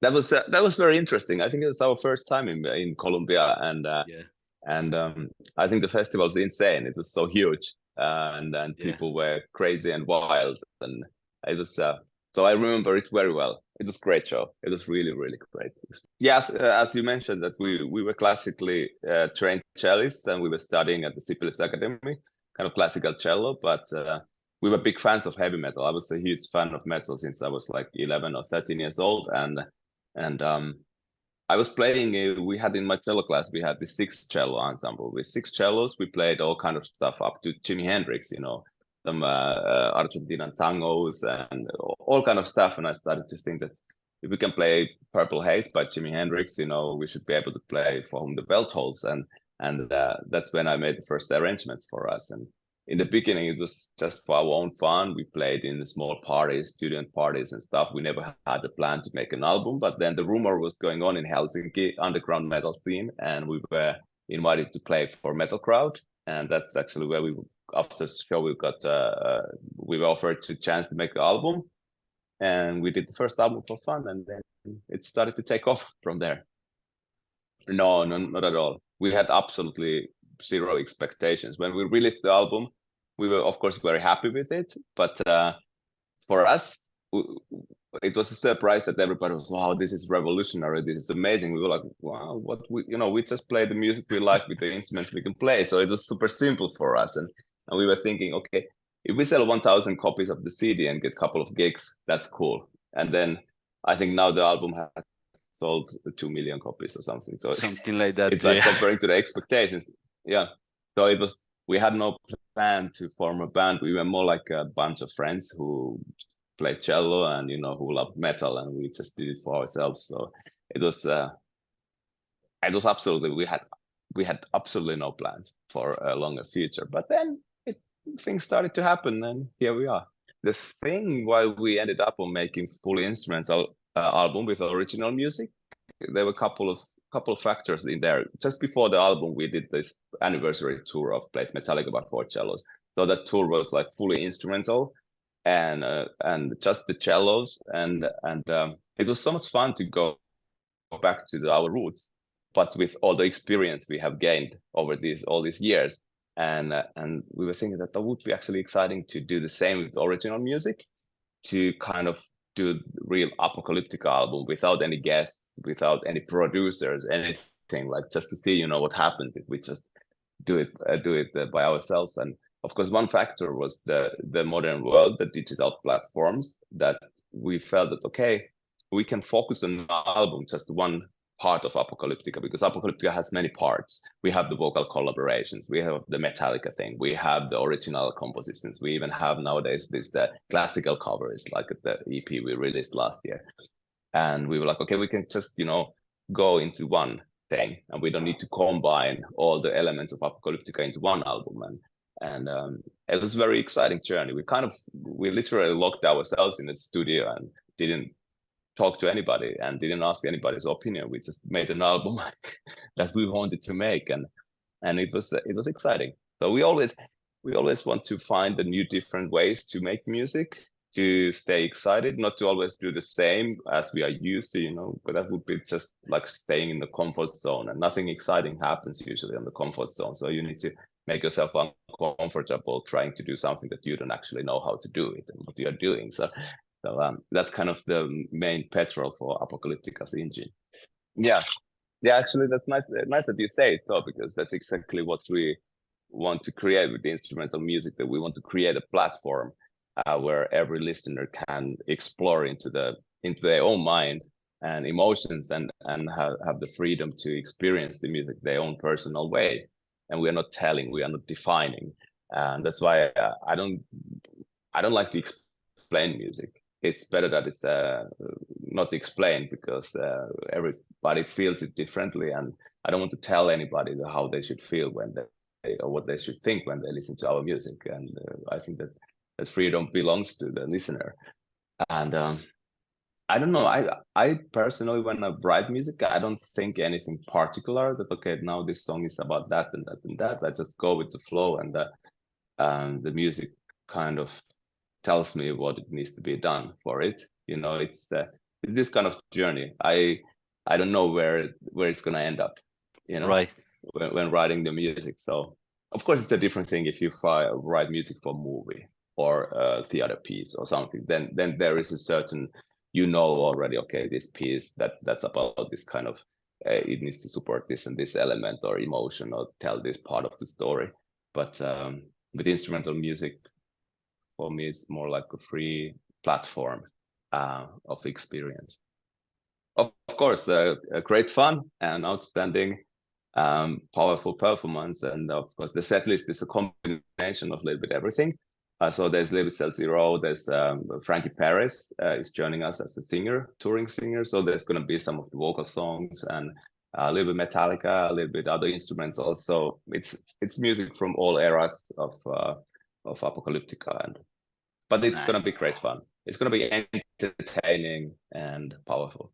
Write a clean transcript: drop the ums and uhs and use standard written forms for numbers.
that was very interesting. I think it was our first time in Colombia, and I think the festival was insane. It was so huge, and people were crazy and wild, and it was. So I remember it very well. It was a great show. It was really, really great. Yes, as you mentioned, that we were classically trained cellists, and we were studying at the Sibelius Academy, kind of classical cello, but we were big fans of heavy metal. I was a huge fan of metal since I was like 11 or 13 years old, and I was playing. We had in my cello class, we had the 6 cello ensemble. With 6 cellos, we played all kind of stuff up to Jimi Hendrix, some Argentinian tangos and all kind of stuff. And I started to think that if we can play Purple Haze by Jimi Hendrix, we should be able to play For Whom the Bell Tolls. And that's when I made the first arrangements for us. And in the beginning, it was just for our own fun. We played in the small parties, student parties and stuff. We never had a plan to make an album, but then the rumor was going on in Helsinki, underground metal scene, and we were invited to play for Metal Crowd. And that's actually where after the show, we were offered a chance to make an album. And we did the first album for fun, and then it started to take off from there. No, not at all. We had absolutely zero expectations. When we released the album, we were, of course, very happy with it. But for us, it was a surprise that everybody was, wow, this is revolutionary. This is amazing. We were like, wow, we just play the music we like with the instruments we can play. So it was super simple for us. And we were thinking, okay, if we sell 1,000 copies of the CD and get a couple of gigs, that's cool. And then I think now the album has sold 2 million copies or something. So something like that. It's like comparing to the expectations. Yeah. So we had no plan to form a band. We were more like a bunch of friends who played cello and, who loved metal, and we just did it for ourselves. So it was absolutely, we had absolutely no plans for a longer future, but then things started to happen, and here we are. The thing why we ended up on making fully instrumental album with original music, there were a couple of factors in there. Just before the album, we did this anniversary tour of Plays Metallica by 4 cellos. So that tour was like fully instrumental and just the cellos, and it was so much fun to go back to our roots, but with all the experience we have gained over all these years. And we were thinking that would be actually exciting to do the same with original music, to kind of do real Apocalyptica album without any guests, without any producers, anything, like just to see, what happens if we just do it by ourselves. And of course, one factor was the modern world, the digital platforms, that we felt that, okay, we can focus on an album, just one part of Apocalyptica, because Apocalyptica has many parts. We have the vocal collaborations, we have the Metallica thing, we have the original compositions, we even have nowadays the classical covers, like the EP we released last year. And we were like, okay, we can just go into one thing, and we don't need to combine all the elements of Apocalyptica into one album. And it was a very exciting journey. We literally locked ourselves in the studio and didn't talk to anybody and didn't ask anybody's opinion. We just made an album that we wanted to make, and it was exciting. So we always want to find the new different ways to make music, to stay excited, not to always do the same as we are used to, but that would be just like staying in the comfort zone, and nothing exciting happens usually in the comfort zone. So you need to make yourself uncomfortable trying to do something that you don't actually know how to do it and what you're doing. So that's kind of the main petrol for Apocalyptica's engine. Yeah, actually, that's nice that you say it, so, because that's exactly what we want to create with the instrumental music, that we want to create a platform where every listener can explore into their own mind and emotions, and have the freedom to experience the music their own personal way. And we are not telling, we are not defining, and that's why I don't like to explain music. It's better that it's not explained, because everybody feels it differently, and I don't want to tell anybody how they should feel or what they should think when they listen to our music. And I think that freedom belongs to the listener. And I don't know. I personally, when I write music, I don't think anything particular, that okay, now this song is about that and that and that. I just go with the flow, and the music kind of tells me what it needs to be done for it. It's this kind of journey. I don't know where it's gonna end up, you know, Right. when writing the music. So of course it's a different thing if you write music for a movie or a theater piece or something. Then there is a certain, you know, already, okay, this piece that's about this kind of it needs to support this and this element or emotion or tell this part of the story. But with instrumental music, for me, it's more like a free platform of experience. Of course, a great fun and outstanding, powerful performance, and of course the set list is a combination of a little bit everything. So there's a little bit Cell Zero, there's Frankie Paris is joining us as a singer, touring singer. So there's going to be some of the vocal songs and a little bit Metallica, a little bit other instruments also. It's music from all eras of Apocalyptica, but it's going to be great fun. It's going to be entertaining and powerful.